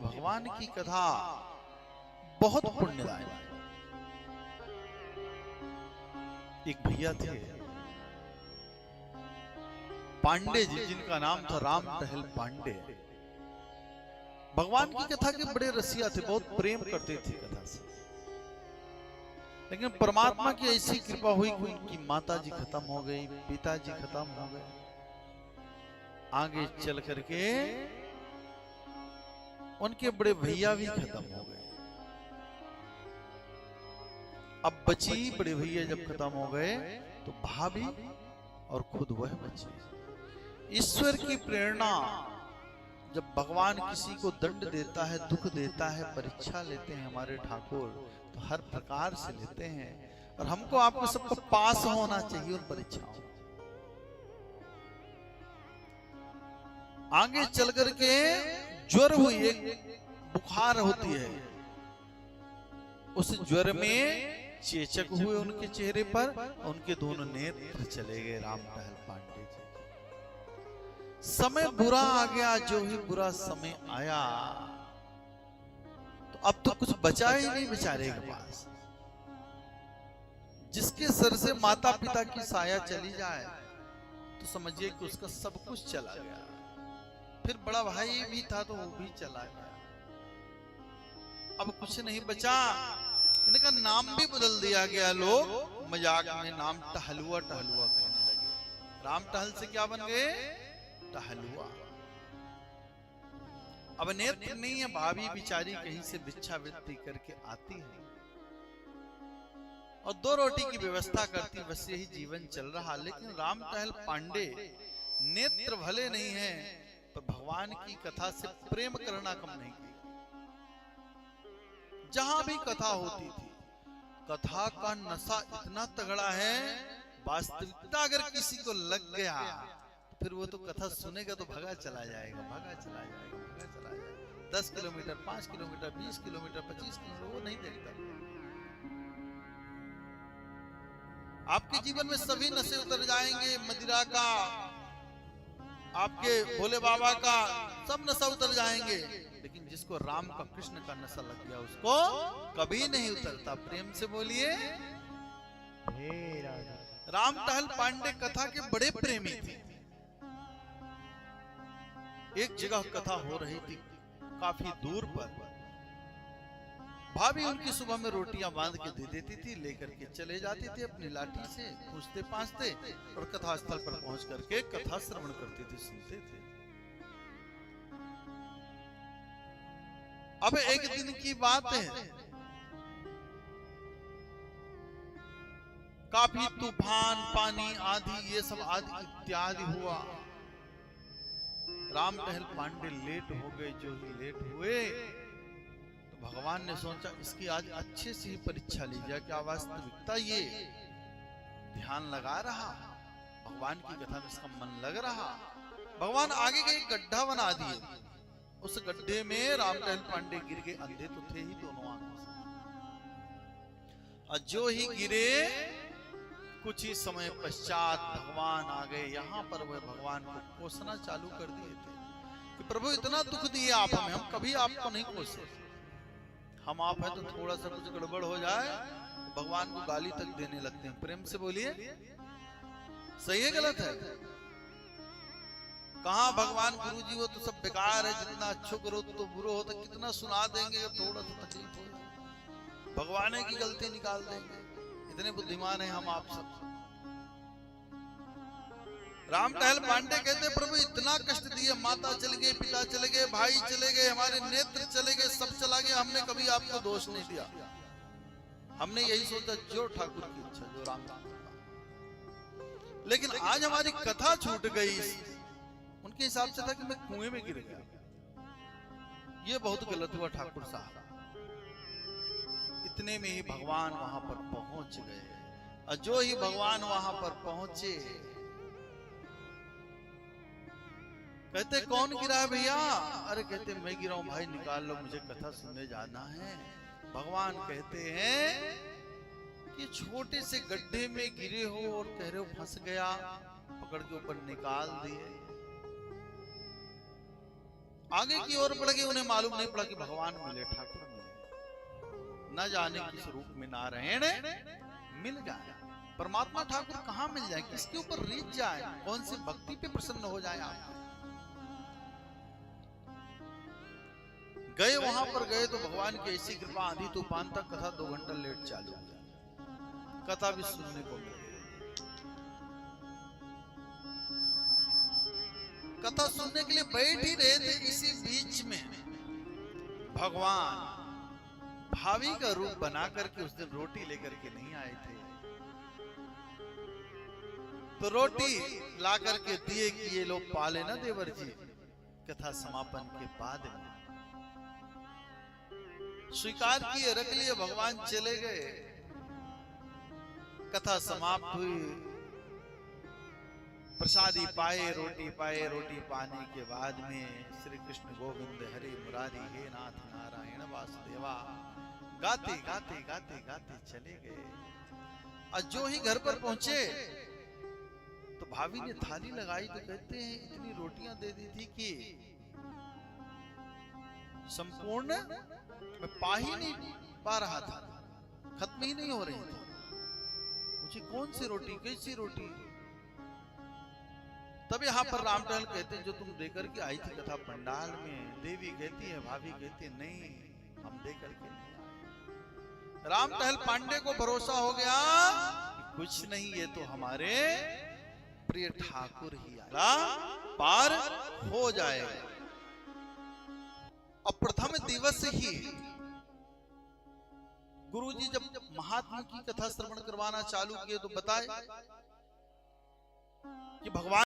भगवान की कथा बहुत पुण्यदायक है। एक भैया थे पांडे जी, जिनका नाम था राम टहल पांडे। भगवान की कथा के बड़े रसिया थे, बहुत प्रेम करते थे कथा से। लेकिन परमात्मा की ऐसी कृपा हुई कि उनकी माता जी खत्म हो गई, पिताजी खत्म हो गए। आगे चल करके उनके बड़े भैया भी खत्म हो गए। अब बची बड़े भैया जब खत्म हो गए तो भाभी और खुद वह बची। ईश्वर की प्रेरणा, जब भगवान किसी को दंड देता है, दुख देता है, परीक्षा लेते हैं हमारे ठाकुर, तो हर प्रकार से लेते हैं। और हमको आपको सबको पास होना चाहिए उन परीक्षाओं। आगे चल करके ज्वर हुई, एक बुखार होती है, उस ज्वर में चेचक हुए उनके चेहरे पर, उनके दोनों नेत्र चले गए राम टहल पांडे जी। समय बुरा आ गया, जो ही बुरा समय आया तो अब तो कुछ बचा ही नहीं बेचारे के पास। जिसके सर से माता पिता की साया चली जाए तो समझिए कि उसका सब कुछ चला गया। फिर बड़ा भाई भी था तो वो भी चला गया। अब कुछ नहीं बचा। इनका नाम भी बदल दिया गया, लोग मजाक में नाम टहलुआ टहलुआ कहने लगे। राम टहल से क्या बन गए? टहलुआ। अब नेत्र नहीं है, भाभी बिचारी कहीं से भिक्षावृत्ति करके आती है और 2 रोटी की व्यवस्था करती, बस यही जीवन चल रहा। लेकिन राम टहल पांडे नेत्र भले नहीं है पर भगवान की कथा से प्रेम करना कम नहीं किया। जहां भी कथा होती थी, कथा का नशा इतना तगड़ा है, वास्तविकता अगर किसी को लग गया फिर वो तो कथा सुनेगा तो भगा चला जाएगा, भगा चला जाएगा, भगा चला जाएगा। 10 किलोमीटर, 5 किलोमीटर, 20 किलोमीटर, 25 किलोमीटर, वो नहीं देखता। आपके जीवन में सभी नशे उतर जाएंगे, मदिरा का, आपके भोले बाबा का, सब नशा उतर जाएंगे। लेकिन जिसको राम का, कृष्ण का नशा लग गया, उसको कभी नहीं उतरता। प्रेम से बोलिए राम टहल पांडे कथा के बड़े प्रेमी थे। एक जगह कथा हो रही थी काफी दूर पर। भाभी उनकी सुबह में रोटियां बांध के दे देती थी, लेकर के चले जाती थी अपनी लाठी से, पूछते पाछते, और कथा स्थल पर पहुंच करके कथा श्रवण करते थे, सुनते थे। अब एक दिन की बात है, काफी तूफान, पानी, आंधी, ये सब आदि इत्यादि हुआ। राम टहल पांडे लेट हो गए। जो ही लेट हुए तो भगवान ने सोचा इसकी आज अच्छे से ही परीक्षा ली जाए, क्या वास्तविकता ये ध्यान लगा रहा, भगवान की कथा में इसका मन लग रहा। भगवान आगे का एक गड्ढा बना दिए, उस गड्ढे में राम टहल पांडे गिर गए। अंधे तो थे ही दोनों आंखों से, और जो ही गिरे कुछ ही समय पश्चात भगवान आ गए। यहाँ पर वह भगवान को कोसना चालू कर दिए थे कि प्रभु इतना दुख दिए आप हमें, हम कभी आपको नहीं कोसे। हम आप है तो थोड़ा सा कुछ गड़बड़ हो जाए तो भगवान को गाली तक देने लगते हैं। प्रेम से बोलिए, सही है गलत है? कहा भगवान गुरु जी वो तो सब बेकार है, जितना अच्छो करो तो बुरो हो, तो कितना सुना देंगे, थोड़ा सा तकलीफ हो भगवान की गलती निकाल देंगे। इतने बुद्धिमान है हम आप सब। राम टहल पांडे कहते प्रभु इतना कष्ट दिए, माता चले गए, पिता चले गए, भाई चले गए, हमारे नेत्र चले गए, सब चला गया, हमने कभी आपको दोष नहीं दिया। हमने यही सोचा जो ठाकुर की इच्छा, जो राम की इच्छा। लेकिन आज हमारी कथा छूट गई। उनके हिसाब से था कि मैं कुएं में गिर गया। ये बहुत गलत हुआ ठाकुर साहब। इतने में ही भगवान वहां पर पहुंच गए। और जो ही भगवान वहां पर पहुंचे, कहते कौन गिरा है भैया? अरे कहते मैं गिरा हूं भाई, निकाल लो, मुझे कथा सुनने जाना है। भगवान कहते हैं कि छोटे से गड्ढे में गिरे हो और कह रहे हो फंस गया, पकड़ के ऊपर निकाल दिए। आगे की ओर बढ़ गए, उन्हें मालूम नहीं पड़ा कि भगवान मिले, ठाकुर मिले। न जाने किस रूप में नारायण मिल जाए। परमात्मा ठाकुर कहां मिल जाए, किसके ऊपर रीझ जाए, कौन सी भक्ति पे प्रसन्न हो जाए आप। गए वहां पर गए तो भगवान की ऐसी कृपा, आंधी तूफान तक कथा 2 घंटा लेट चालू हो गई, कथा भी सुनने को मिल गई। कथा सुनने के लिए बैठ ही रहे थे, इसी बीच में भगवान भावी का रूप बना करके उस दिन रोटी लेकर के नहीं आए थे, तो रोटी ला करके दिए कि ये लोग पाले ना देवर जी। कथा समापन के बाद में स्वीकार किए, रख लिए, भगवान चले गए। कथा समाप्त हुई, प्रसादी पाए, रोटी पाए। रोटी पाने के बाद में श्री कृष्ण गोविंद हरे मुरारी, हे नाथ नारायण वासुदेवा गाते गाते गाते गाते चले गए। और जो ही घर पर पहुंचे तो भाभी ने थाली लगाई, तो कहते हैं इतनी रोटियां दे दी थी कि संपूर्ण मैं पा ही नहीं पा रहा था, खत्म ही नहीं हो रही थी। मुझे कौन सी रोटी, कैसी रोटी। तब यहाँ पर रामटहल कहते हैं जो तुम देकर के आई थी कथा पंडाल में। देवी कहती है, भाभी कहती है नहीं, हम देकर के नहीं आए। रामटहल पांडे को भरोसा हो गया कि कुछ नहीं, ये तो हमारे प्रिय ठाकुर ही आएगा, पार हो जाएगा। और प्रथम दिवस ही गुरुजी जब महात्मा की कथा श्रवण करवाना चालू किए तो बताए कि भगवान